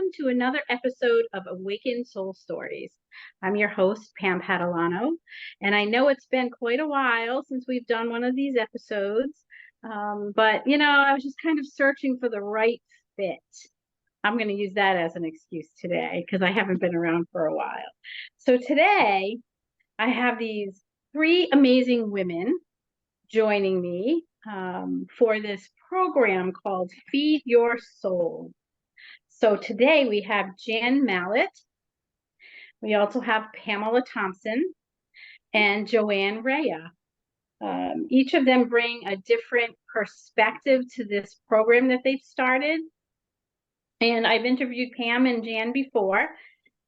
welcome to another episode of Awakened Soul Stories. I'm your host, Pam Patalano, and I know it's been quite a while since we've done one of these episodes, but I was just kind of searching for the right fit. I'm going to use that as an excuse today because I haven't been around for a while. So today, I have these three amazing women joining me for this program called Feed Your Soul. So today we have Jan Mallett. We also have Pamela Thompson and Joanne Raia. Each of them bring a different perspective to this program that they've started. And I've interviewed Pam and Jan before.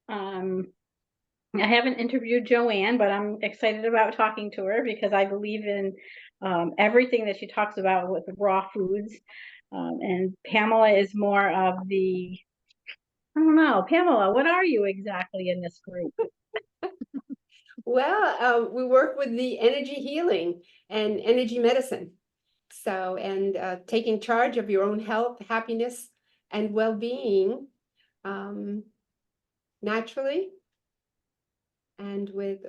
I haven't interviewed Joanne, but I'm excited about talking to her because I believe in everything that she talks about with raw foods. And Pamela is more of I don't know, Pamela, what are you exactly in this group? Well, we work with the energy healing and energy medicine. So, and taking charge of your own health, happiness, and well-being naturally and with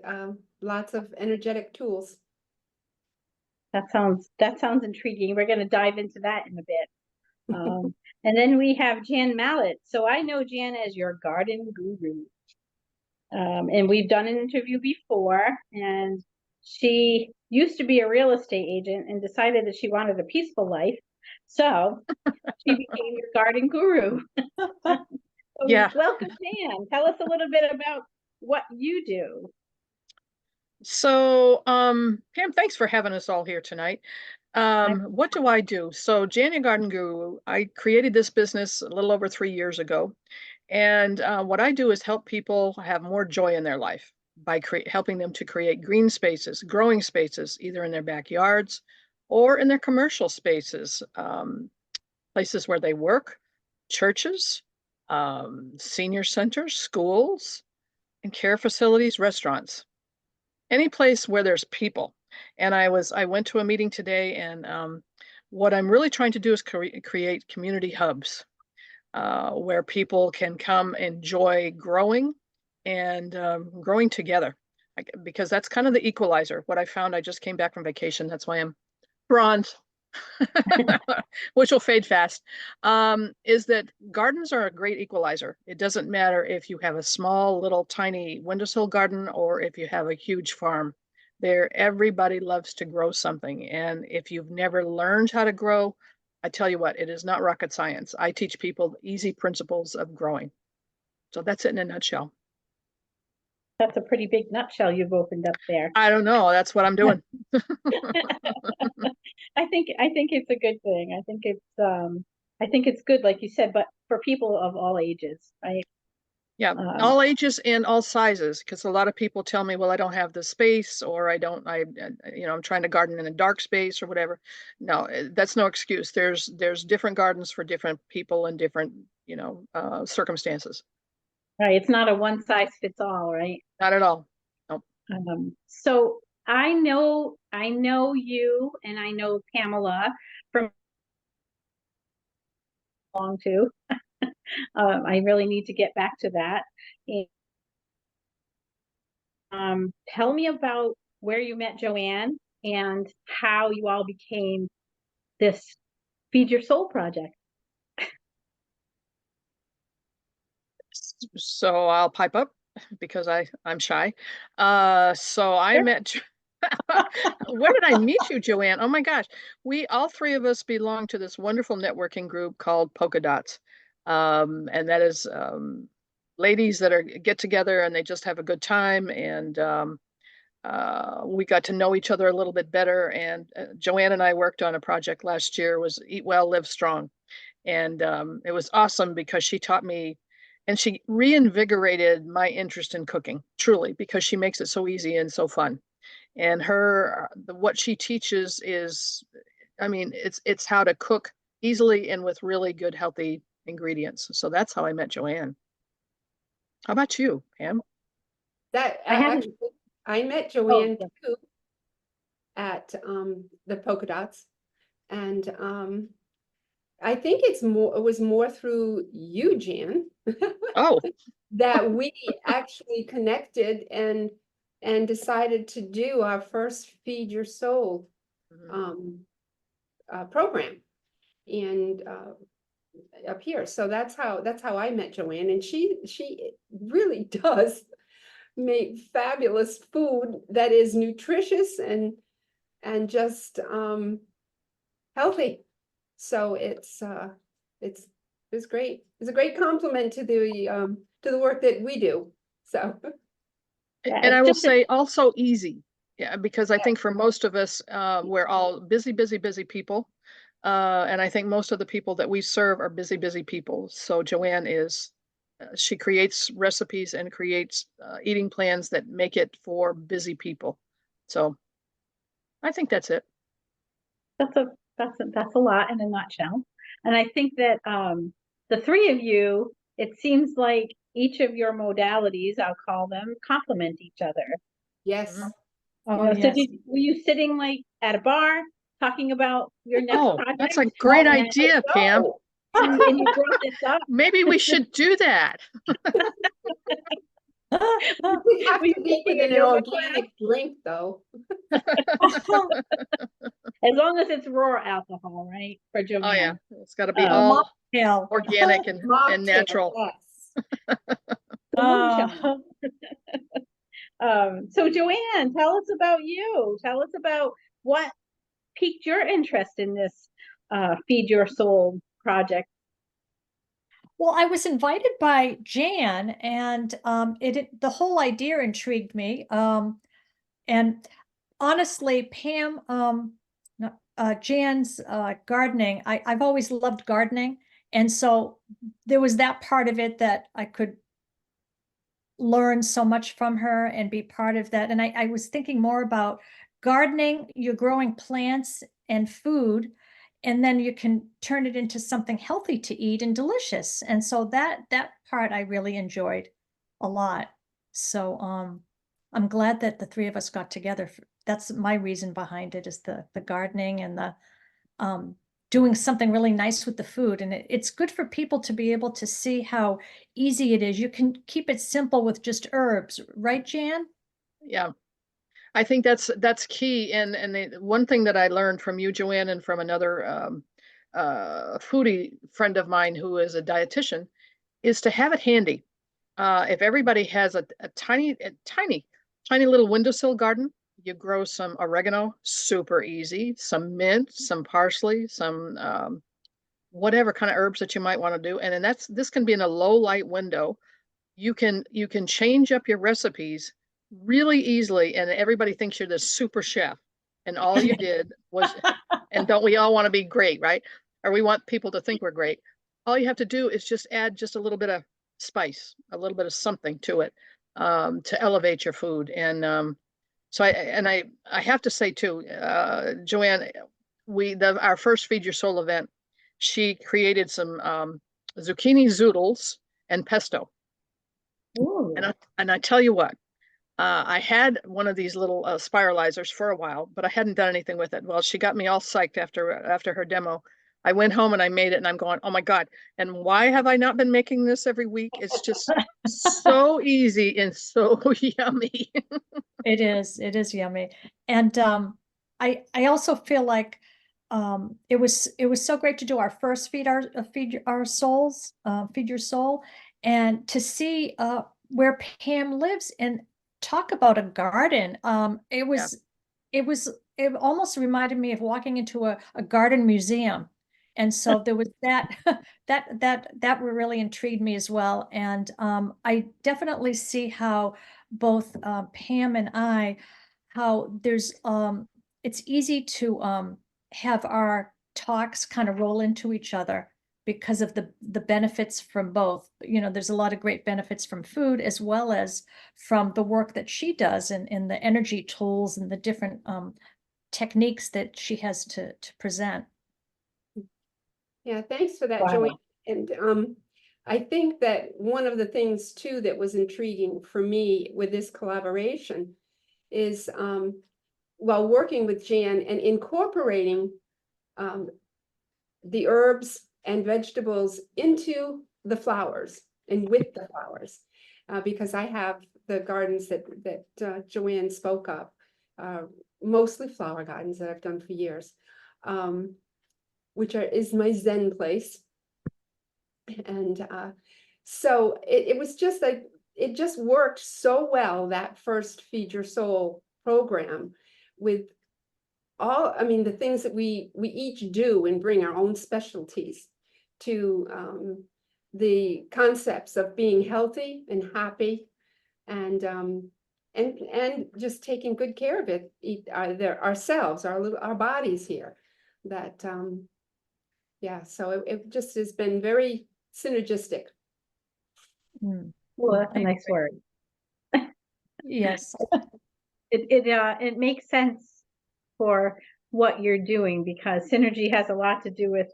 lots of energetic tools. That sounds intriguing. We're going to dive into that in a bit. And then we have Jan Mallett. So I know Jan as your garden guru. And we've done an interview before, and she used to be a real estate agent and decided that she wanted a peaceful life. So she became your garden guru. So Yeah. welcome, Jan. Tell us a little bit about what you do. So, Pam, thanks for having us all here tonight. What do I do? So, Jan, your garden guru, I created this business a little over 3 years ago. And what I do is help people have more joy in their life by helping them to create green spaces, growing spaces, either in their backyards or in their commercial spaces, places where they work, churches, senior centers, schools, and care facilities, restaurants, any place where there's people. And I went to a meeting today, and what I'm really trying to do is create community hubs where people can come enjoy growing and growing together, because that's kind of the equalizer. What I found, I just came back from vacation. That's why I'm bronze, which will fade fast, is that gardens are a great equalizer. It doesn't matter if you have a small, little, tiny windowsill garden or if you have a huge farm. Everybody loves to grow something. And if you've never learned how to grow, I tell you what, it is not rocket science. I teach people easy principles of growing. So that's it in a nutshell. That's a pretty big nutshell you've opened up there. I don't know. That's what I'm doing. I think it's a good thing. I think it's good, like you said, but for people of all ages, right? Yeah, all ages and all sizes, because a lot of people tell me, well, I don't have the space, or I'm trying to garden in a dark space or whatever. No, that's no excuse. There's different gardens for different people and different, circumstances. Right. It's not a one size fits all, right? Not at all. Nope. So I know you, and I know Pamela from long too. I really need to get back to that. And, tell me about where you met Joanne and how you all became this Feed Your Soul project. So I'll pipe up because I'm shy. So I met. Where did I meet you, Joanne? Oh my gosh. All three of us belong to this wonderful networking group called Polka Dots. And that is ladies that get together and they just have a good time. And we got to know each other a little bit better. And Joanne and I worked on a project last year, was Eat Well, Live Strong. And it was awesome because she taught me, and she reinvigorated my interest in cooking, truly, because she makes it so easy and so fun. And what she teaches is, it's how to cook easily and with really good, healthy ingredients. So that's how I met Joanne. How about you, Pam? I met Joanne too at the Polka Dots, and I think it was more through you, Jan, Oh, that we actually connected and decided to do our first Feed Your Soul mhm. program and up here. So that's how I met Joanne, and she really does make fabulous food that is nutritious and just healthy. So it's great. It's a great compliment to the work that we do. So Yeah, And I it's will just a, say also easy. Yeah, because I think for most of us, we're all busy, busy, busy people. And I think most of the people that we serve are busy, busy people. So Joanne is, she creates recipes and creates eating plans that make it for busy people. So I think that's it. that's a lot in a nutshell. And I think that the three of you, it seems like each of your modalities, I'll call them, complement each other. yes. Mhm. Oh, So yes. were you sitting like at a bar talking about your next Oh, that's a project great and idea, Pam. and you brought this up? Maybe we should do that. It have Were you to be with taking a an yoga class? organic drink, though. As long as it's raw alcohol, right? For Oh yeah, Joanne. it's got to be Um, all Mocktail. organic and Mocktail, natural. yes. the moonshine. So Joanne, tell us about you. Tell us about what piqued your interest in this Feed Your Soul project. Well, I was invited by Jan, and the whole idea intrigued me. And honestly, Pam, Jan's gardening, I've always loved gardening, and so there was that part of it that I could learn so much from her and be part of that. And I was thinking more about gardening, you're growing plants and food, and then you can turn it into something healthy to eat and delicious. And so that part I really enjoyed a lot. So I'm glad that the three of us got together. That's my reason behind it, is the gardening and the um doing something really nice with the food. And it's good for people to be able to see how easy it is. You can keep it simple with just herbs, right, Jan? Yeah. I think that's key. And the one thing that I learned from you, Joanne, and from another foodie friend of mine who is a dietitian, is to have it handy. If everybody has a tiny little windowsill garden, you grow some oregano, super easy, some mint, some parsley, some whatever kind of herbs that you might want to do. And then this can be in a low light window. You can change up your recipes really easily, and everybody thinks you're this super chef, and all you did was, and don't we all want to be great, right? Or we want people to think we're great. All you have to do is just add just a little bit of spice, a little bit of something to it, to elevate your food. And I have to say too, Joanne, our first Feed Your Soul event, she created some zucchini zoodles and pesto. Ooh. And I tell you what, I had one of these little spiralizers for a while, but I hadn't done anything with it. Well, she got me all psyched after her demo. I went home and I made it, and I'm going, oh my God. And why have I not been making this every week? It's just so easy and so yummy. It is yummy. And I also feel like it was so great to do our first feed our souls, feed your soul, and to see where Pam lives and talk about a garden. Yeah. It was it almost reminded me of walking into a garden museum. And so there was that that really intrigued me as well. And I definitely see how both Pam and I, how there's it's easy to have our talks kind of roll into each other because of the benefits from both. You know, there's a lot of great benefits from food as well as from the work that she does and the energy tools and the different techniques that she has to present. Yeah, thanks for that, Wow. Joanne. And I think that one of the things too that was intriguing for me with this collaboration is while working with Jan and incorporating the herbs and vegetables into the flowers and with the flowers. Because I have the gardens that Joanne spoke of, mostly flower gardens that I've done for years, which is my Zen place. And so it was just like, it just worked so well, that first Feed Your Soul program, with all, I mean, the things that we each do and bring our own specialties to the concepts of being healthy and happy, and just taking good care of it, ourselves, our bodies here. That yeah, so it just has been very synergistic. Mm. Well, that's a nice word. Yes. It makes sense for what you're doing, because synergy has a lot to do with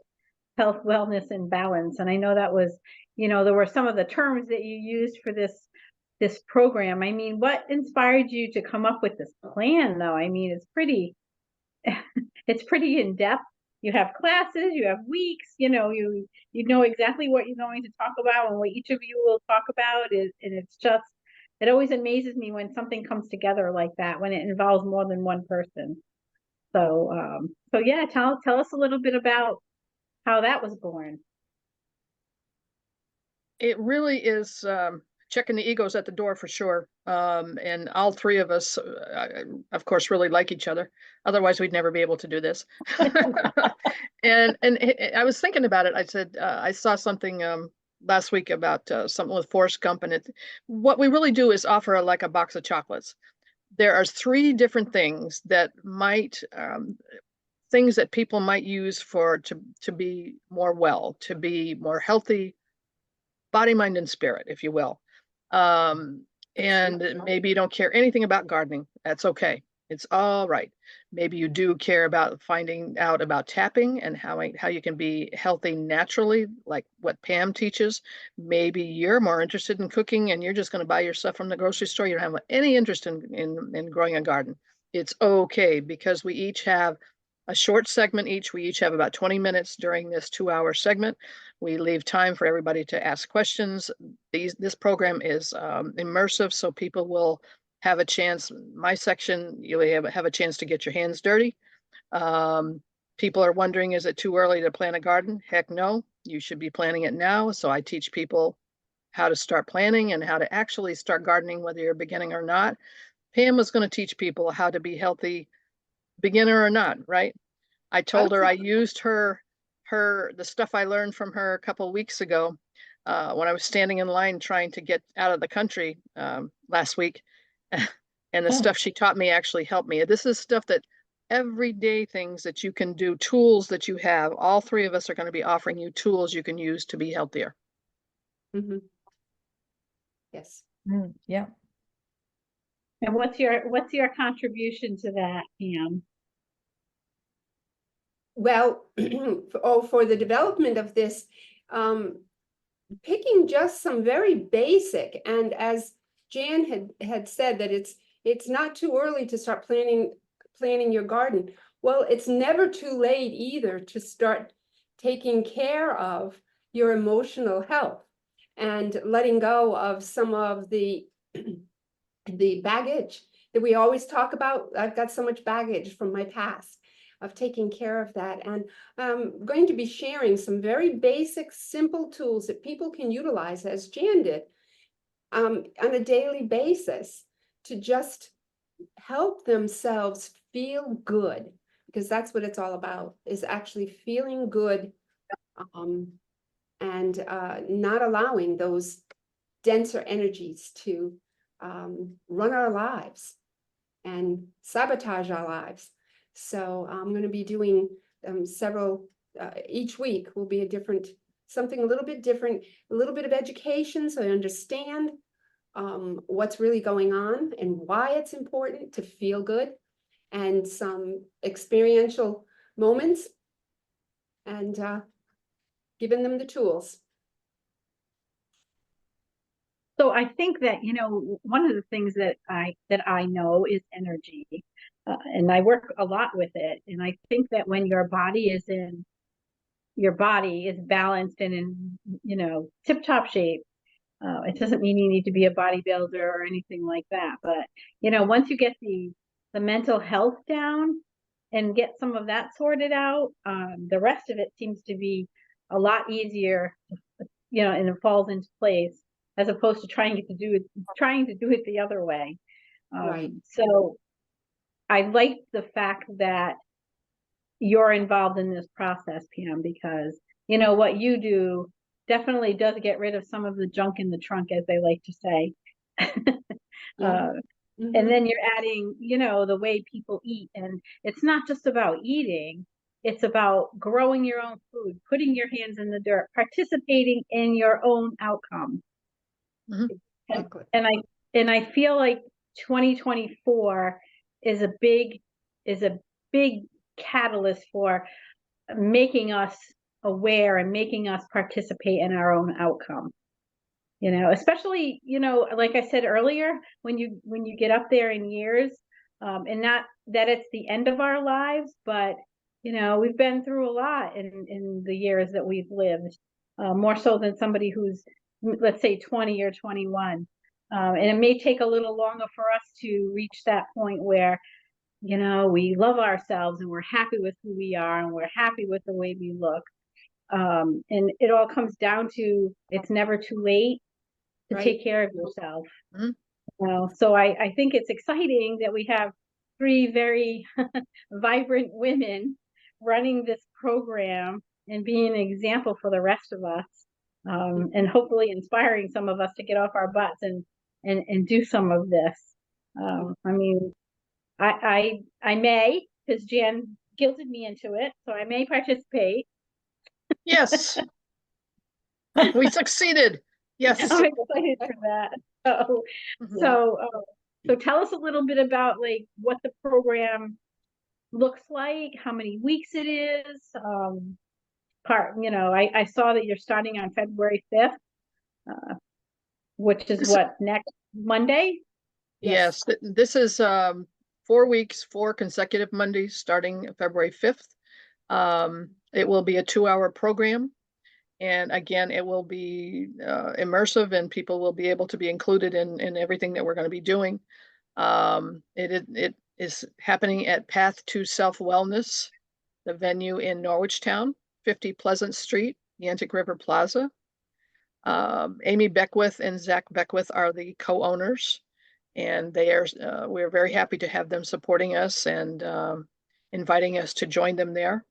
health, wellness, and balance. And I know that was, there were some of the terms that you used for this program. I mean, what inspired you to come up with this plan, though? I mean, it's pretty in depth. You have classes, you have weeks, you know exactly what you're going to talk about and what each of you will talk about is, and it always amazes me when something comes together like that, when it involves more than one person. So yeah, tell us a little bit about how that was born. It really is checking the egos at the door for sure. And all three of us, of course, really like each other. Otherwise, we'd never be able to do this. And I was thinking about it. I said, I saw something last week about something with Forrest Gump, and what we really do is offer like a box of chocolates. There are three different things that things that people might use to be more well, to be more healthy, body, mind, and spirit, if you will. And maybe you don't care anything about gardening. That's okay. It's all right. Maybe you do care about finding out about tapping and how you can be healthy naturally, like what Pam teaches. Maybe you're more interested in cooking and you're just going to buy your stuff from the grocery store. You don't have any interest in growing a garden. It's okay, because we each have a short segment each. We each have about 20 minutes during this 2-hour segment. We leave time for everybody to ask questions. This program is immersive, so people will have a chance. My section, you have a chance to get your hands dirty. People are wondering, is it too early to plant a garden? Heck no, you should be planting it now. So I teach people how to start planting and how to actually start gardening, whether you're beginning or not. Pam was going to teach people how to be healthy, beginner or not, right? I told her I used the stuff I learned from her a couple of weeks ago when I was standing in line trying to get out of the country last week. And the stuff she taught me actually helped me. This is stuff that everyday things that you can do, tools that you have. All three of us are going to be offering you tools you can use to be healthier. Mm-hmm. Yes. Yeah. And what's your contribution to that, Pam? Well, for the development of this, picking just some very basic, and as Jan had said, that it's not too early to start planning your garden. Well, it's never too late either to start taking care of your emotional health and letting go of some of the baggage that we always talk about. I've got so much baggage from my past, of taking care of that. And I'm going to be sharing some very basic, simple tools that people can utilize, as Jan did, on a daily basis, to just help themselves feel good, because that's what it's all about, is actually feeling good, and not allowing those denser energies to run our lives and sabotage our lives. So I'm going to be doing several, each week will be something a little bit different, a little bit of education, so I understand what's really going on and why it's important to feel good, and some experiential moments, and giving them the tools. So I think that, one of the things that I know is energy, and I work a lot with it. And I think that when your body is in your body is balanced and in, tip-top shape. It doesn't mean you need to be a bodybuilder or anything like that, but once you get the mental health down and get some of that sorted out, the rest of it seems to be a lot easier, and it falls into place, as opposed to trying to do it the other way. Right. So I like the fact that you're involved in this process, Pam, because what you do definitely does get rid of some of the junk in the trunk, as they like to say. Yeah. And then you're adding, the way people eat. And it's not just about eating, it's about growing your own food, putting your hands in the dirt, participating in your own outcome. Exactly. And I feel like 2024 is a big catalyst for making us aware and making us participate in our own outcome. Especially, like I said earlier, when you get up there in years, and not that it's the end of our lives, but we've been through a lot in the years that we've lived, more so than somebody who's, let's say, 20 or 21. And it may take a little longer for us to reach that point where we love ourselves and we're happy with who we are and we're happy with the way we look. And it all comes down to, it's never too late to Right. take care of yourself. So I think it's exciting that we have 3 very vibrant women running this program and being an example for the rest of us, and hopefully inspiring some of us to get off our butts and do some of this. I mean, I may, because Jan guilted me into it, so I may participate. Yes. We succeeded. Yes. I'm excited for that. So tell us a little bit about what the program looks like, how many weeks it is. I saw that you're starting on February 5th, which is next Monday? Yes, this is 4 weeks, 4 consecutive Mondays starting February 5th. It will be a 2-hour program. And again, it will be immersive, and people will be able to be included in everything that we're going to be doing. It is happening at Path to Self Wellness, the venue in Norwich Town, 50 Pleasant Street, Yantic Plaza. Amy Beckwith and Zach Beckwith are the co-owners, and we're very happy to have them supporting us and inviting us to join them there.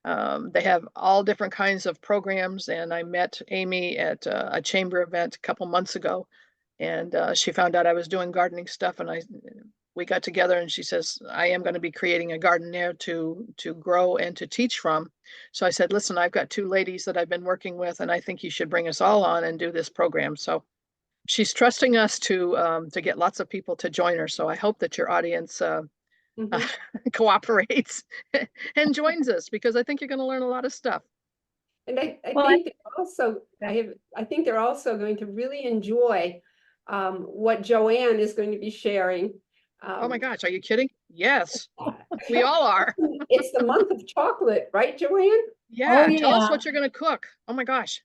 They have all different kinds of programs, and I met Amy at a chamber event a couple months ago, and she found out I was doing gardening stuff, and we got together, and she says, I am going to be creating a garden there to grow and to teach from. So I said, listen, I've got 2 ladies that I've been working with, and I think you should bring us all on and do this program. So she's trusting us to get lots of people to join her. So I hope that your audience cooperates and joins us, because I think you're going to learn a lot of stuff. And I think they're also going to really enjoy what Joanne is going to be sharing. Oh my gosh, are you kidding? Yes, we all are. It's the month of chocolate, right, Joanne? Yeah, Oh, tell us yeah. what you're going to cook. Oh my gosh.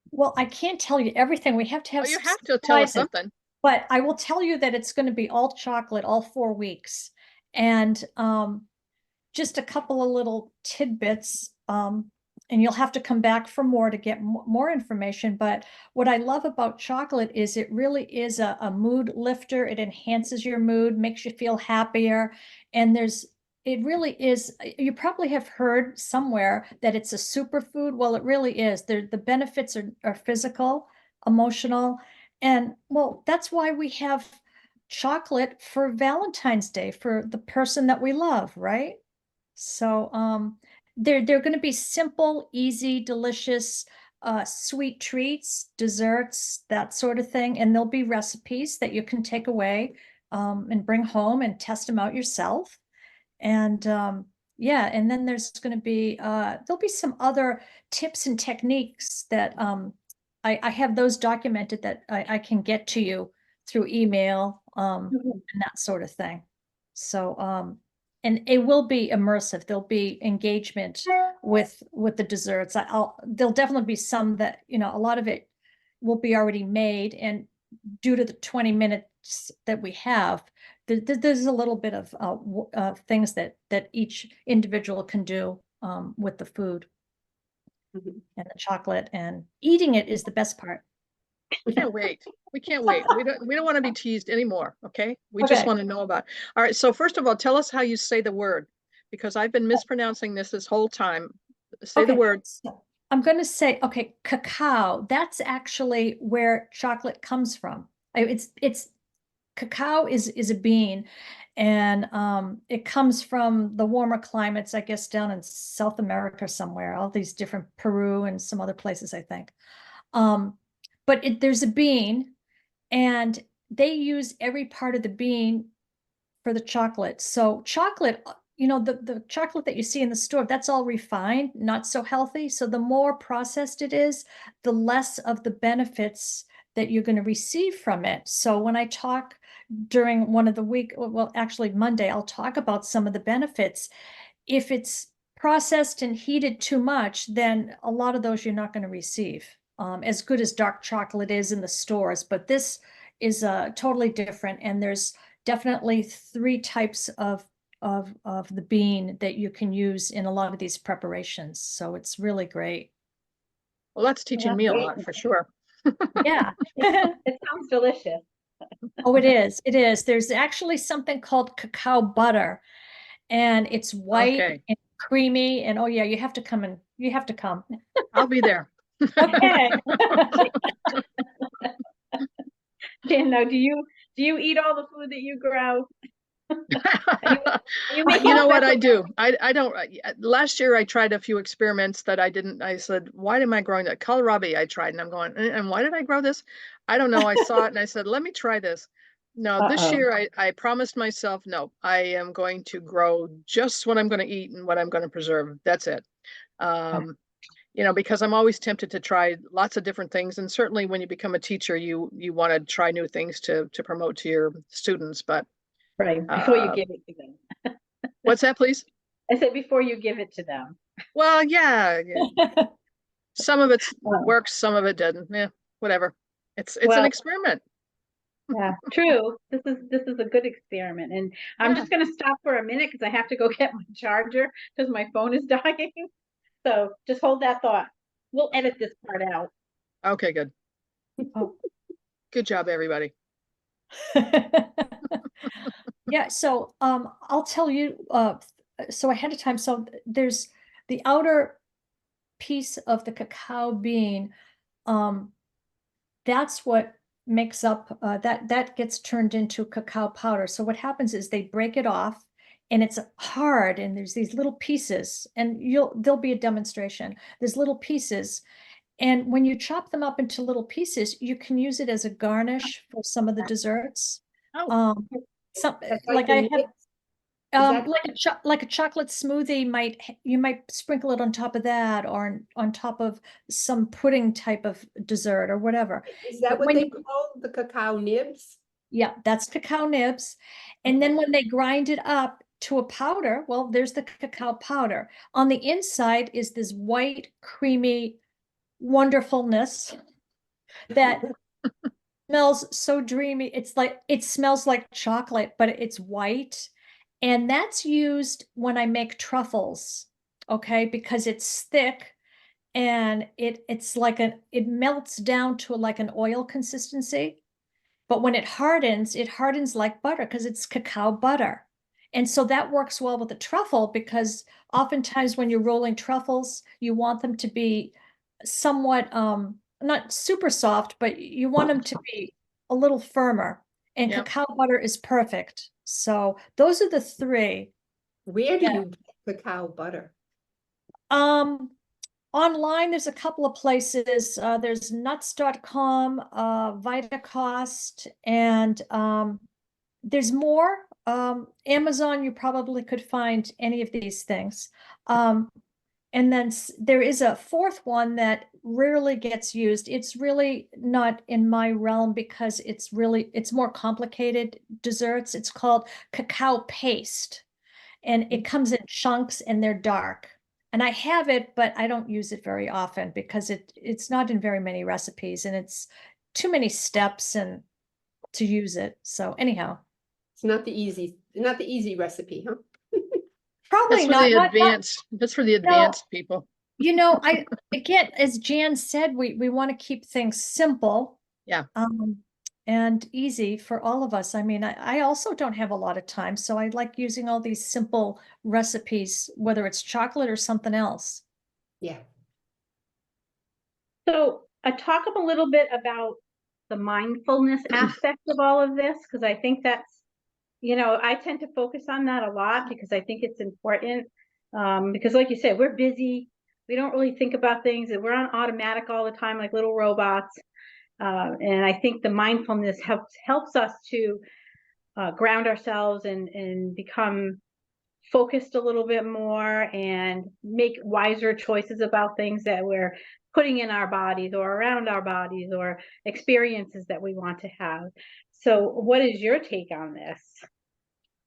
Well, I can't tell you everything. We have to have You have to tell us something. But I will tell you that it's going to be all chocolate all 4 weeks. And just a couple of little tidbits. And you'll have to come back for more to get more information. But what I love about chocolate is it really is a mood lifter. It enhances your mood, makes you feel happier. And it really is, you probably have heard somewhere that it's a superfood. Well, it really is. The benefits are physical, emotional. And well, that's why we have chocolate for Valentine's Day for the person that we love, right? So they're going to be simple, easy, delicious, sweet treats, desserts, that sort of thing. And there'll be recipes that you can take away and bring home and test them out yourself. And yeah, and then there's going to be there'll be some other tips and techniques that I have those documented that I can get to you through email and that sort of thing. So and it will be immersive. There'll be engagement with the desserts. There'll definitely be some that, you know, a lot of it will be already made, and due to the 20 minutes that we have, there's a little bit of things that each individual can do with the food Mhm. and the chocolate, and eating it is the best part. We can't wait. We can't wait. We don't want to be teased anymore. Okay. We just Okay. want to know about it. All right. So first of all, tell us how you say the word, because I've been mispronouncing this whole time. Say the Okay, word. so I'm going to say, okay, cacao. That's actually where chocolate comes from. It's cacao is a bean, and it comes from the warmer climates, I guess, down in South America somewhere. All these different Peru and some other places, I think. But there's a bean, and they use every part of the bean for the chocolate. So chocolate, you know, the chocolate that you see in the store, that's all refined, not so healthy. So the more processed it is, the less of the benefits that you're going to receive from it. So when I talk during one of the week, well, actually Monday, I'll talk about some of the benefits. If it's processed and heated too much, then a lot of those you're not going to receive. As good as dark chocolate is in the stores, but this is totally different. And there's definitely 3 types of the bean that you can use in a lot of these preparations. So it's really great. Well, that's teaching me a lot for sure. Yeah. It sounds delicious. Oh, it is. It is. There's actually something called cacao butter, and it's white Okay. and creamy. And oh yeah, you have to come and you have to come. I'll be there. Okay. Dan, now, do you eat all the food that you grow? You make You know what I special- do? I don't. Last year I tried a few experiments that I didn't. I said, why am I growing that? Kohlrabi I tried, and I'm going, and why did I grow this? I don't know. I saw it and I said, let me try this. No, this Uh-oh. year I promised myself, no, I am going to grow just what I'm going to eat and what I'm going to preserve. That's it. You know, because I'm always tempted to try lots of different things. And certainly when you become a teacher, you want to try new things to promote to your students. But Right, before you uh, give it to them. what's that, please? I said before you give it to them. Well, yeah, some of it Oh. works, some of it doesn't. Yeah, whatever. It's an Well, experiment. yeah, true. This is a good experiment. And I'm Yeah. just gonna stop for a minute because I have to go get my charger because my phone is dying. So just hold that thought. We'll edit this part out. Okay, good. Oh. Good job, everybody. Yeah, so I'll tell you so ahead of time. So there's the outer piece of the cacao bean. That's what makes up that gets turned into cacao powder. So what happens is they break it off, and it's hard, and there's these little pieces, and there'll be a demonstration. There's little pieces, and when you chop them up into little pieces, you can use it as a garnish for some of the desserts. Oh, Some That's like the I have nibs? that- like a chocolate smoothie you might sprinkle it on top of that, or on top of some pudding type of dessert or whatever. Is that But what when they call the cacao nibs? Yeah, that's cacao nibs. And then when they grind it up to a powder, well, there's the cacao powder. On the inside is this white, creamy wonderfulness that smells so dreamy. It smells like chocolate, but it's white. And that's used when I make truffles, okay? Because it's thick, and it melts down to like an oil consistency. But when it hardens like butter because it's cacao butter. And so that works well with the truffle, because oftentimes when you're rolling truffles, you want them to be somewhat not super soft, but you want them to be a little firmer. And yeah. cacao butter is perfect. So those are the 3. Where do Yeah. you get cacao butter? Online, there's a couple of places. There's nuts.com, Vitacost, and there's more. Amazon, you probably could find any of these things. And then there is a 4th one that rarely gets used. It's really not in my realm because it's more complicated desserts. It's called cacao paste, and it comes in chunks, and they're dark. And I have it, but I don't use it very often because it's not in very many recipes and it's too many steps and to use it. So anyhow, It's not the easy recipe, huh? probably That's for not, the not, advanced, that's for the advanced people. I again, as Jan said, we want to keep things simple. Yeah. And easy for all of us. I mean, I also don't have a lot of time, so I like using all these simple recipes, whether it's chocolate or something else. Yeah. So talk a little bit about the mindfulness aspect of all of this, because I think that's, I tend to focus on that a lot because I think it's important. Because like you said, we're busy. We don't really think about things, and we're on automatic all the time, like little robots. And I think the mindfulness helps us to ground ourselves and become focused a little bit more and make wiser choices about things that we're putting in our bodies or around our bodies or experiences that we want to have. So what is your take on this?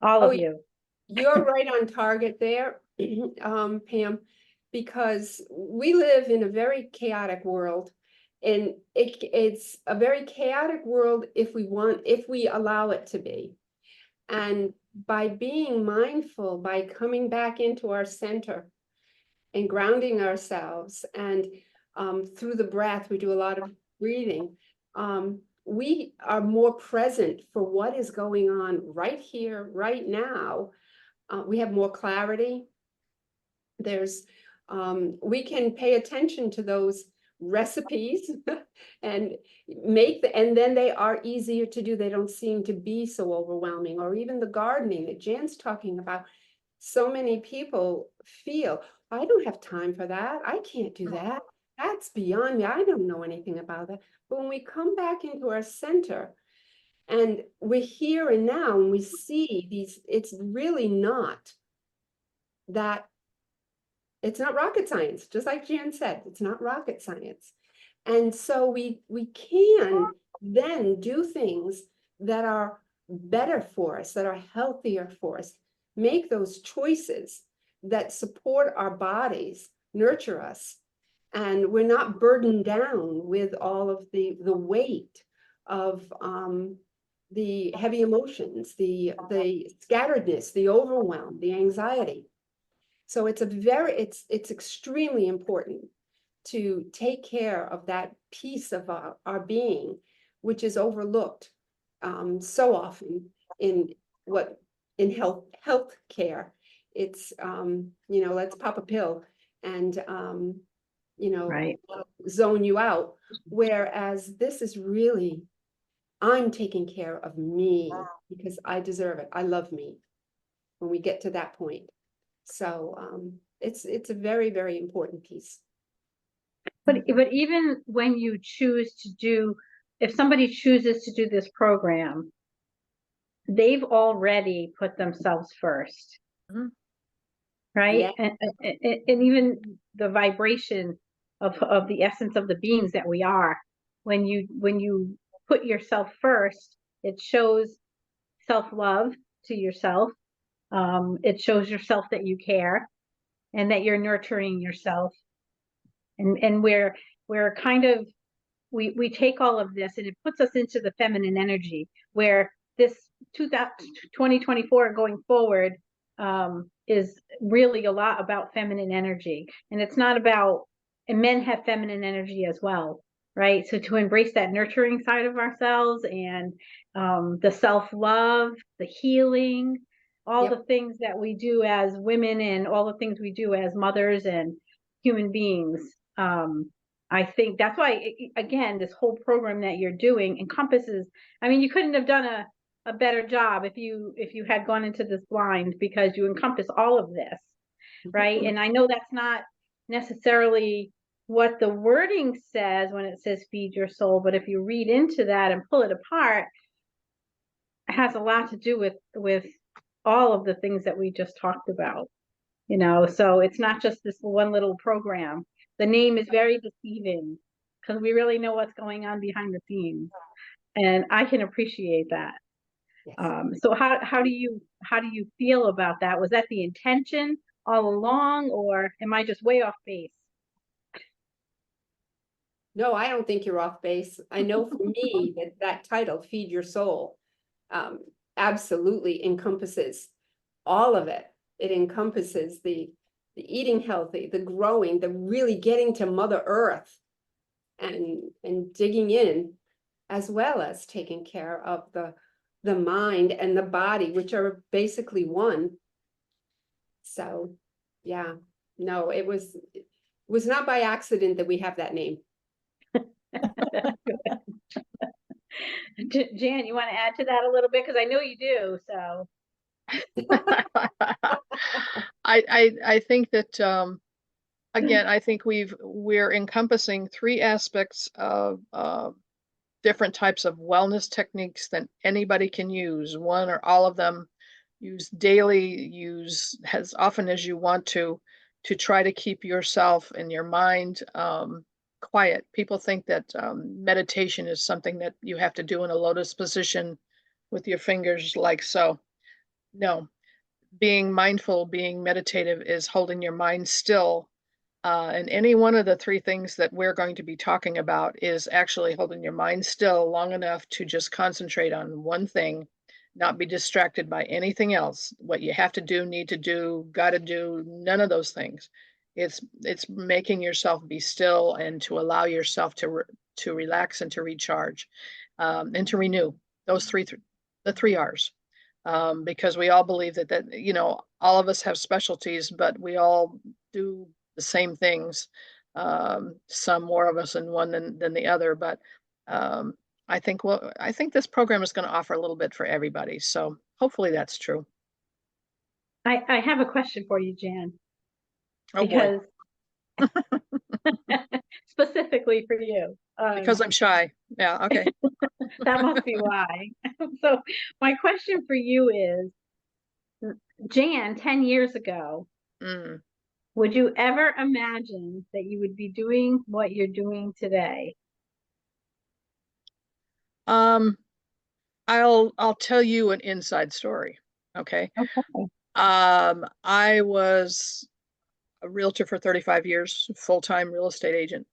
All of you. You're right on target there, Pam, because we live in a very chaotic world. And it's a very chaotic world if we allow it to be. And by being mindful, by coming back into our center and grounding ourselves, and through the breath, we do a lot of breathing. We are more present for what is going on right here, right now. We have more clarity. We can pay attention to those recipes and and then they are easier to do. They don't seem to be so overwhelming. Or even the gardening that Jan's talking about. So many people feel, I don't have time for that. I can't do that. That's beyond me. I don't know anything about that. But when we come back into our center and we're here and now and we see these, it's really not that, it's not rocket science. Just like Jan said, it's not rocket science. And so we can then do things that are better for us, that are healthier for us, make those choices that support our bodies, nurture us. And we're not burdened down with all of the weight of the heavy emotions, the scatteredness, the overwhelm, the anxiety. So it's extremely important to take care of that piece of our being, which is overlooked so often in health care. It's let's pop a pill and Right. zone you out. Whereas this is really, I'm taking care of me because I deserve it. I love me when we get to that point. So it's a very, very important piece. But even when you choose to do, if somebody chooses to do this program, they've already put themselves first. Mhm. Right? Yeah. And even the vibration of the essence of the beings that we are, when you put yourself first, it shows self-love to yourself. It shows yourself that you care and that you're nurturing yourself. And we're kind of, we take all of this and it puts us into the feminine energy, where this 2024 going forward is really a lot about feminine energy. And it's not about, and men have feminine energy as well, right? So to embrace that nurturing side of ourselves and the self-love, the healing, all Yep. the things that we do as women and all the things we do as mothers and human beings. I think that's why, again, this whole program that you're doing encompasses, I mean, you couldn't have done a better job if you had gone into this blind, because you encompass all of this, right? And I know that's not necessarily what the wording says when it says feed your soul, but if you read into that and pull it apart, it has a lot to do with all of the things that we just talked about, so it's not just this one little program. The name is very deceiving because we really know what's going on behind the scenes, and I can appreciate that. Yes. So how do you feel about that? Was that the intention all along, or am I just way off base? No, I don't think you're off base. I know for me that title, Feed Your Soul, absolutely encompasses all of it. It encompasses the eating healthy, the growing, the really getting to Mother Earth and digging in, as well as taking care of the mind and the body, which are basically one. So yeah, no, it was not by accident that we have that name. Jan, you want to add to that a little bit? Because I know you do. So I think that again, I think we're encompassing three aspects of different types of wellness techniques that anybody can use. One or all of them, use daily, use as often as you want to try to keep yourself and your mind quiet. People think that meditation is something that you have to do in a lotus position with your fingers like so. No, being mindful, being meditative is holding your mind still. And any one of the three things that we're going to be talking about is actually holding your mind still long enough to just concentrate on one thing, not be distracted by anything else. What you have to do, need to do, got to do, none of those things. It's making yourself be still and to allow yourself to relax and to recharge and to renew. Those the three R's. Because we all believe that you know, all of us have specialties, but we all do the same things. Some more of us in one than the other, but I think this program is going to offer a little bit for everybody. So hopefully that's true. I have a question for you, Jan, Oh boy, because specifically for you. because I'm shy. Yeah, okay. That must be why. So my question for you is, Jan, 10 years ago, Mm. would you ever imagine that you would be doing what you're doing today? I'll tell you an inside story. Okay. Okay. I was a realtor for 35 years, full-time real estate agent.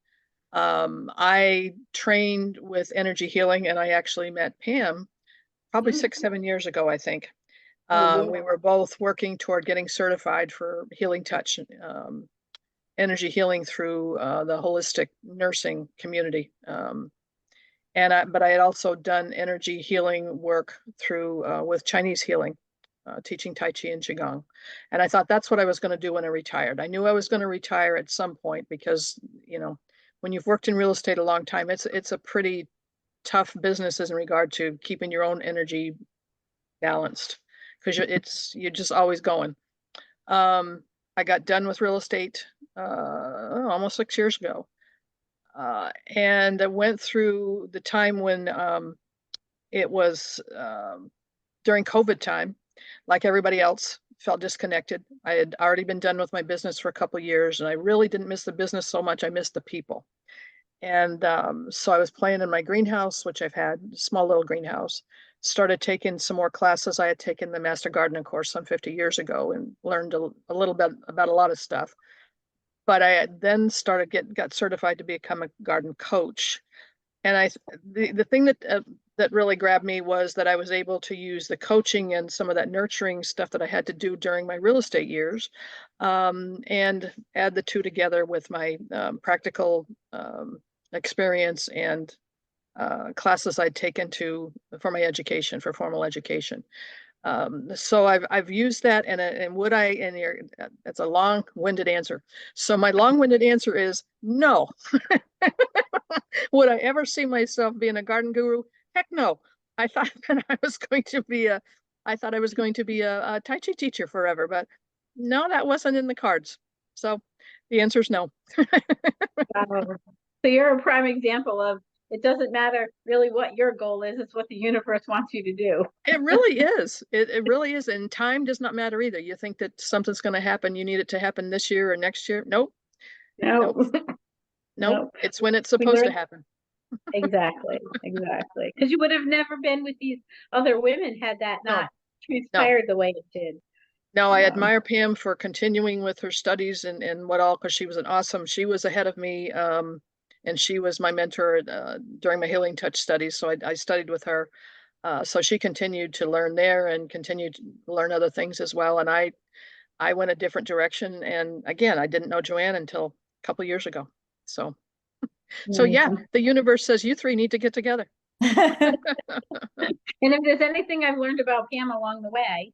I trained with energy healing, and I actually met Pam probably 6-7 years ago, I think. We were both working toward getting certified for healing touch, energy healing through the holistic nursing community. But I had also done energy healing work through with Chinese healing, teaching Tai Chi and Qigong. And I thought that's what I was going to do when I retired. I knew I was going to retire at some point because, you know, when you've worked in real estate a long time, it's a pretty tough business in regard to keeping your own energy balanced because you're just always going. I got done with real estate almost 6 years ago. And I went through the time when it was during COVID time, like everybody else, felt disconnected. I had already been done with my business for a couple of years, and I really didn't miss the business so much. I missed the people. And so I was playing in my greenhouse, which I've had, small little greenhouse. Started taking some more classes. I had taken the Master Gardening course some 50 years ago and learned a little bit about a lot of stuff. But I then got certified to become a garden coach. And the thing that really grabbed me was that I was able to use the coaching and some of that nurturing stuff that I had to do during my real estate years, and add the two together with my practical experience and classes I'd taken for my education, for formal education. So I've used that, and would I? And that's a long-winded answer. So my long-winded answer is no. Would I ever see myself being a garden guru? Heck no. I thought that I was going to be a Tai Chi teacher forever, but no, that wasn't in the cards. So the answer is no. So you're a prime example of it doesn't matter really what your goal is, it's what the universe wants you to do. It really is. It really is. And time does not matter either. You think that something's going to happen, you need it to happen this year or next year. Nope. No. Nope. It's when it's We supposed to learned happen. exactly. Because you would have never been with these other women had that not transpired the way it did. No, I Um, admire Pam for continuing with her studies and what all, because she was she was ahead of me, and she was my mentor during my Healing Touch studies. So I studied with her. So she continued to learn there and continued to learn other things as well. And I went a different direction. And again, I didn't know Joanne until a couple years ago. So yeah, Amazing. the universe says you three need to get together. And if there's anything I've learned about Pam along the way,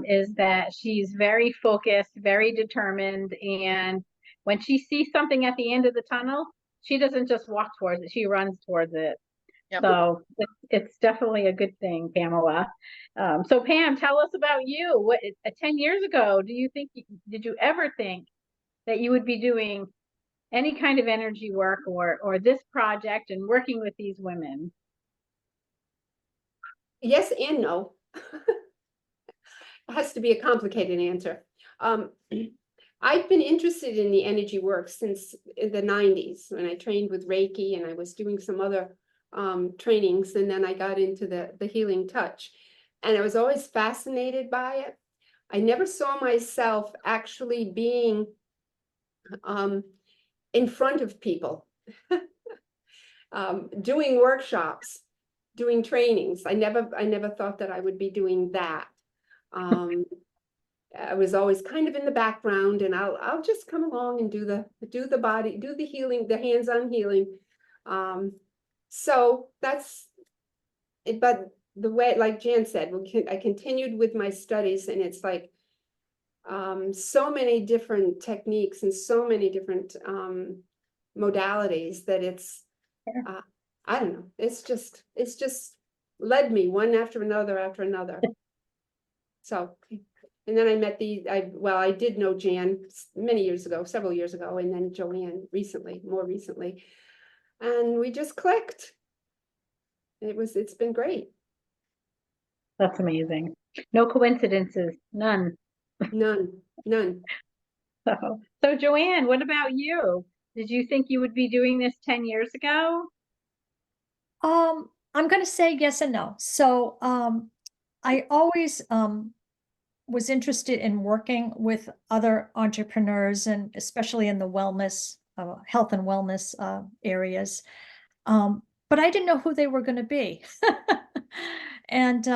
is that she's very focused, very determined, and when she sees something at the end of the tunnel, she doesn't just walk towards it, she runs towards it. Yep. So it's definitely a good thing, Pamela. So Pam, tell us about you. What 10 years ago, did you ever think that you would be doing any kind of energy work or this project and working with these women? yes and no. It has to be a complicated answer. I've been interested in the energy work since the 90s when I trained with Reiki, and I was doing some other trainings, and then I got into the healing touch, and I was always fascinated by it. I never saw myself actually being in front of people, doing workshops, doing trainings. I never thought that I would be doing that. I was always kind of in the background, and I'll just come along and do the body, do the healing, the hands-on healing. So that's it. But the way, like Jan said, I continued with my studies, and it's like so many different techniques and so many different modalities that it's I don't know. It's just led me one after another. So, and then I met I did know Jan many years ago, several years ago, and then Joanne more recently, and we just clicked. It's been great. That's amazing. No coincidences, none. None. So Joanne, what about you? Did you think you would be doing this 10 years ago? I'm going to say yes and no. So, I always was interested in working with other entrepreneurs, and especially in the wellness, health and wellness areas. But I didn't know who they were going to be. And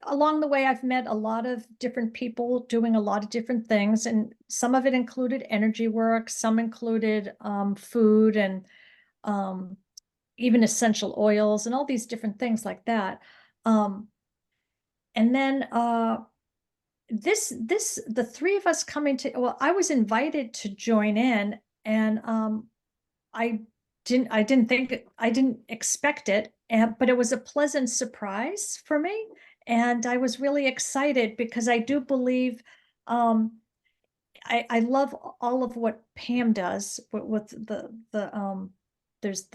along the way, I've met a lot of different people doing a lot of different things, and some of it included energy work, some included food, and even essential oils and all these different things like that. And then the three of us coming to, well, I was invited to join in, and I didn't expect it, but it was a pleasant surprise for me. And I was really excited because I do believe, I love all of what Pam does with there's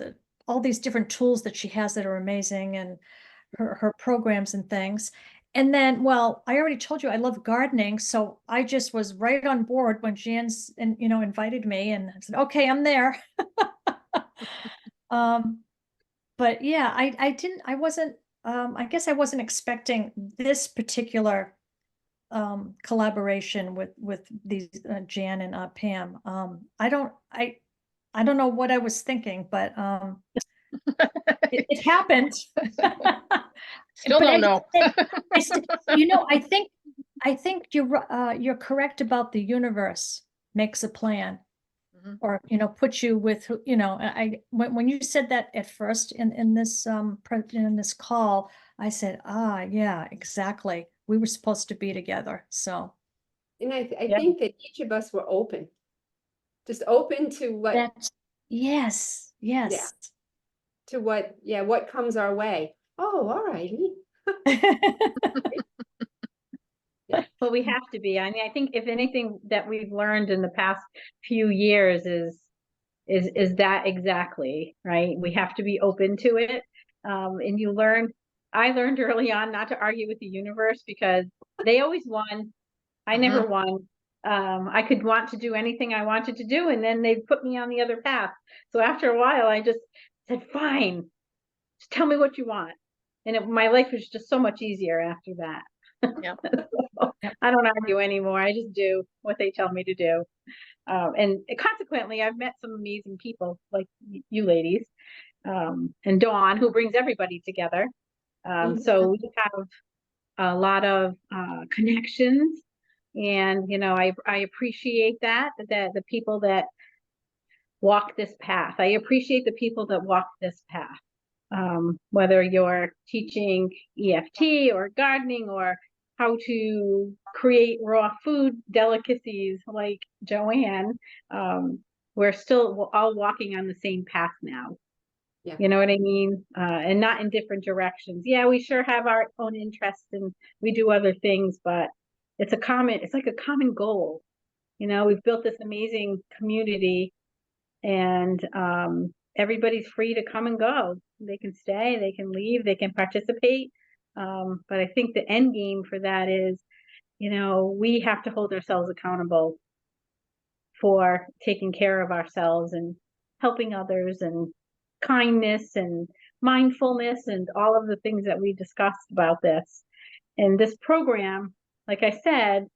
all these different tools that she has that are amazing, and her programs and things. And then, well, I already told you I love gardening, so I just was right on board when Jan's invited me, and I said, okay, I'm there. But yeah, I guess I wasn't expecting this particular collaboration with these Jan and Pam. I don't know what I was thinking, but it happened. Still But don't know. I think you're correct about the universe makes a plan, Mhm. or put you with when you said that at first in this call, I said, yeah, exactly, we were supposed to be together. So And I Yeah. think that each of us were just open to that's yes. what comes our way. Oh, all righty. Well, we have to be. I mean, I think if anything that we've learned in the past few years is that exactly, right? We have to be open to it. And I learned early on not to argue with the universe because they always won. I never won. I could want to do anything I wanted to do, and then they put me on the other path. So after a while, I just said, fine, just tell me what you want. And my life was just so much easier after that. Yeah. Yep. I don't argue anymore. I just do what they tell me to do. And consequently, I've met some amazing people like you ladies, and Dawn, who brings everybody together. So we have a lot of connections, and I appreciate that the people that walk this path. I appreciate the people that walk this path. Whether you're teaching EFT or gardening or how to create raw food delicacies like Joanne, we're still all walking on the same path now. Yeah. You know what I mean? And not in different directions. Yeah, we sure have our own interests and we do other things, but it's like a common goal. We've built this amazing community, and everybody's free to come and go. They can stay, they can leave, they can participate. But I think the end game for that is, we have to hold ourselves accountable for taking care of ourselves and helping others and kindness and mindfulness and all of the things that we discussed about this. And this program, like I said,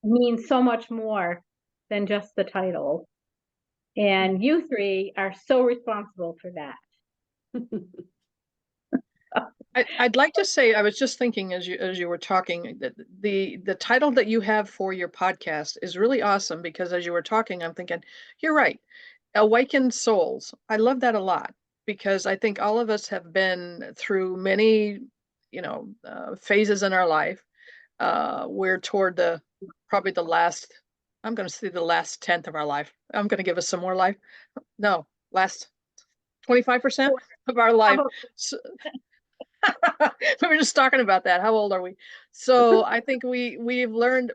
means so much more than just the title. And you three are so responsible for that. I'd like to say, I was just thinking as you were talking, that the title that you have for your podcast is really awesome, because as you were talking, I'm thinking, you're right. Awakened Souls. I love that a lot, because I think all of us have been through many, phases in our life. We're toward probably the last, I'm going to say the last 10th of our life. I'm going to give us some more life. No, last 25% of our life. So, we were just talking about that. How old are we? So I think we've learned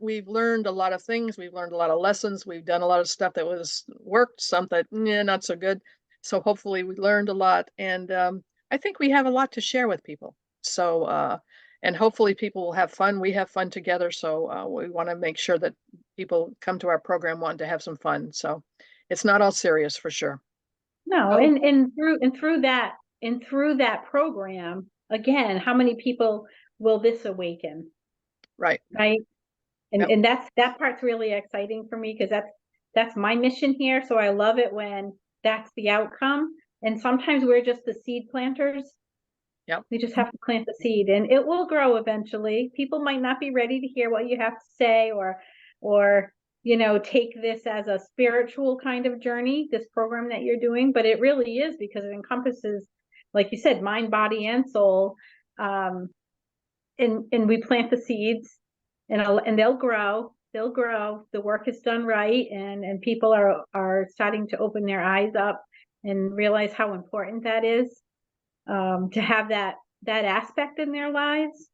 a lot of things. We've learned a lot of lessons. We've done a lot of stuff that worked, some that not so good. So hopefully we learned a lot, and I think we have a lot to share with people. So and hopefully people will have fun. We have fun together. So we want to make sure that people come to our program wanting to have some fun. So it's not all serious, for sure. No, and through that program, again, how many people will this awaken? Right. Right. Yep. And that part's really exciting for me, because that's my mission here. So I love it when that's the outcome. And sometimes we're just the seed planters. Yep. We just have to plant the seed, and it will grow eventually. People might not be ready to hear what you have to say, or take this as a spiritual kind of journey, this program that you're doing, but it really is, because it encompasses, like you said, mind, body, and soul. And we plant the seeds, and they'll grow. The work is done right, and people are starting to open their eyes up and realize how important that is, to have that aspect in their lives.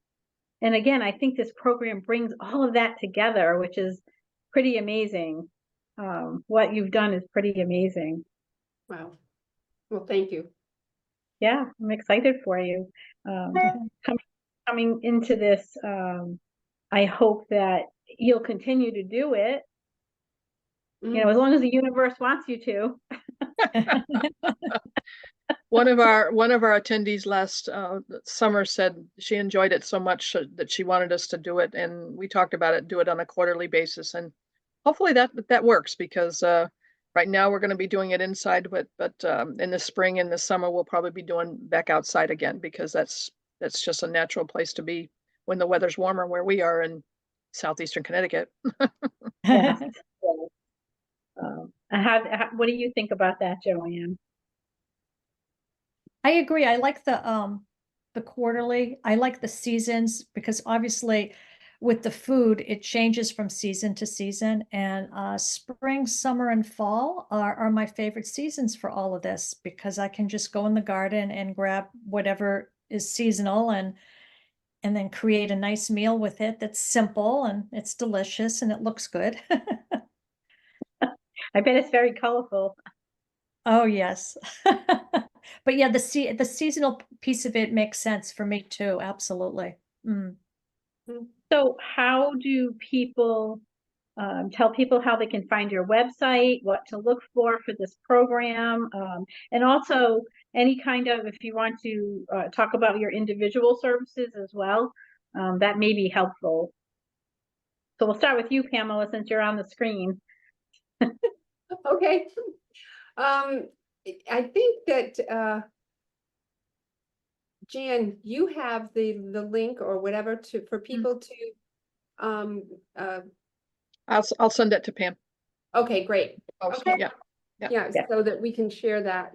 And again, I think this program brings all of that together, which is pretty amazing. What you've done is pretty amazing. Wow. Well, thank you. Yeah, I'm excited for you. Coming into this, I hope that you'll continue to do it, as long as the universe wants you to. One of our attendees last summer said she enjoyed it so much that she wanted us to do it, and we talked about it, do it on a quarterly basis, and hopefully that works, because right now we're going to be doing it inside, but in the spring and the summer we'll probably be doing back outside again, because that's just a natural place to be when the weather's warmer, where we are in southeastern Connecticut. Yes. What do you think about that, Joanne? I agree. I like the quarterly. I like the seasons, because obviously with the food, it changes from season to season, and spring, summer, and fall are my favorite seasons for all of this, because I can just go in the garden and grab whatever is seasonal and then create a nice meal with it that's simple and it's delicious and it looks good. I bet it's very colorful. Oh, yes. But yeah, the seasonal piece of it makes sense for me too. Absolutely. Mm. So how do people tell people how they can find your website, what to look for this program, and also any kind of, if you want to talk about your individual services as well, that may be helpful. So we'll start with you, Pamela, since you're on the screen. Okay. I think that Jan, you have the link or whatever for people to I'll send that to Pam. okay, great. Oh, Okay. yeah. Yeah, Yeah. so that we can share that.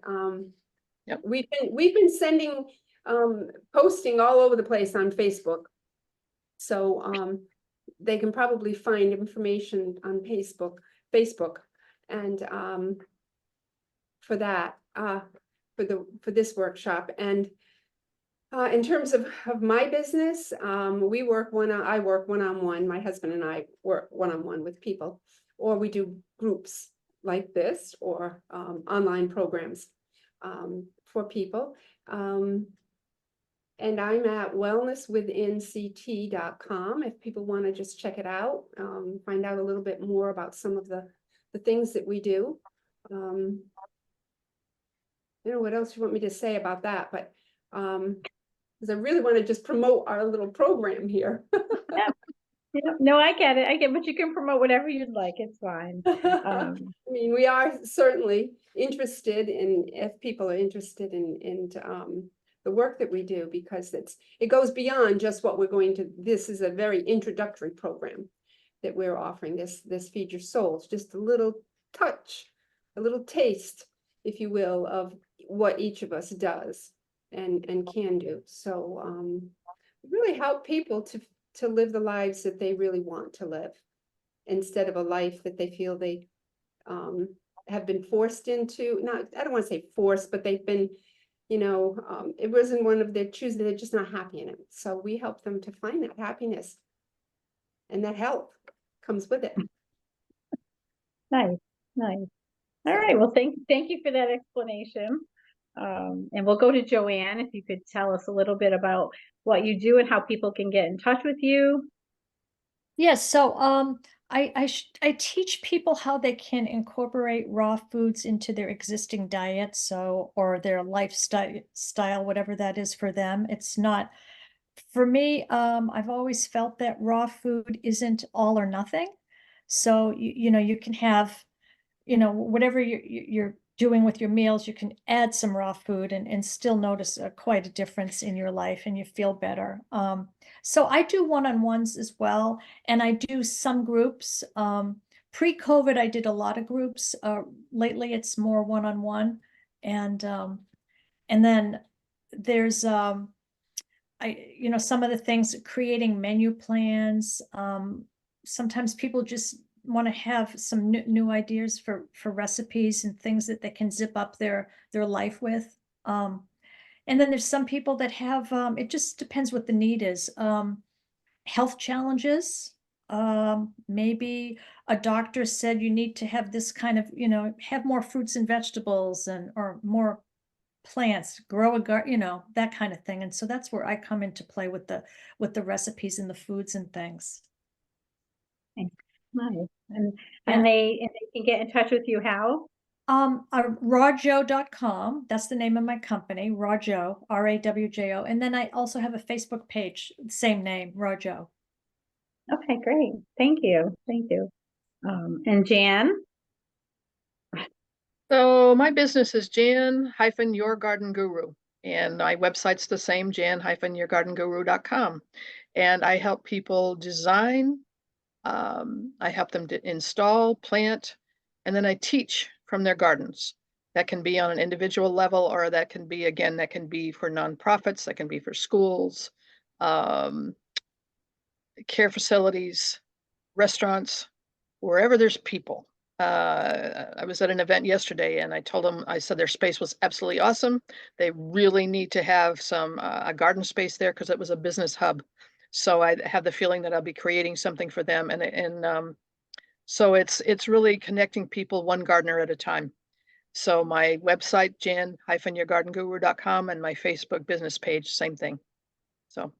Yep. We've been sending posting all over the place on Facebook. So they can probably find information on Facebook and for that for this workshop. And in terms of my business, I work one-on-one. My husband and I work one-on-one with people, or we do groups like this, or online programs for people. And I'm at wellnesswithinct.com if people want to just check it out, find out a little bit more about some of the things that we do. I don't know what else you want me to say about that, but because I really want to just promote our little program here. Yeah, no, I get it, but you can promote whatever you'd like, it's fine. I mean, we are certainly interested in, if people are interested in the work that we do, because it goes beyond just what we're going to, this is a very introductory program that we're offering, this Feed Your Souls, just a little touch, a little taste, if you will, of what each of us does and can do. So really help people to live the lives that they really want to live, instead of a life that they feel they have been forced into. Not, I don't want to say forced, but they've been, it wasn't one of their choosing, they're just not happy in it. So we help them to find that happiness, and that health comes with it. Nice. All right, well, thank you for that explanation. And we'll go to Joanne, if you could tell us a little bit about what you do and how people can get in touch with you. Yes, so I teach people how they can incorporate raw foods into their existing diet, or their lifestyle, whatever that is for them. It's not, for me, I've always felt that raw food isn't all or nothing. So you can have, whatever you're doing with your meals, you can add some raw food and still notice quite a difference in your life, and you feel better. So I do one-on-ones as well, and I do some groups. Pre-COVID, I did a lot of groups. Lately, it's more one-on-one, and then there's some of the things, creating menu plans. Sometimes people just want to have some new ideas for recipes and things that they can zip up their life with. And then there's some people that have, it just depends what the need is. Health challenges. Maybe a doctor said you need to have this kind of, have more fruits and vegetables or more plants, grow a garden, that kind of thing. And so that's where I come into play with the recipes and the foods and things. Nice. And Yeah. they can get in touch with you how? RAWJO.com. That's the name of my company, RAWJO, RAWJO. And then I also have a Facebook page, same name, RAWJO. Okay, great. Thank you. And Jan? So my business is Jan-Your Garden Guru, and my website's the same, Jan-YourGardenGuru.com. And I help people design, I help them to install, plant, and then I teach from their gardens. That can be on an individual level, or that can be for nonprofits, that can be for schools, care facilities, restaurants, wherever there's people. I was at an event yesterday, and I said their space was absolutely awesome. They really need to have a garden space there, because it was a business hub. So I have the feeling that I'll be creating something for them, and so it's really connecting people one gardener at a time. So my website, Jan-YourGardenGuru.com, and my Facebook business page, same thing. So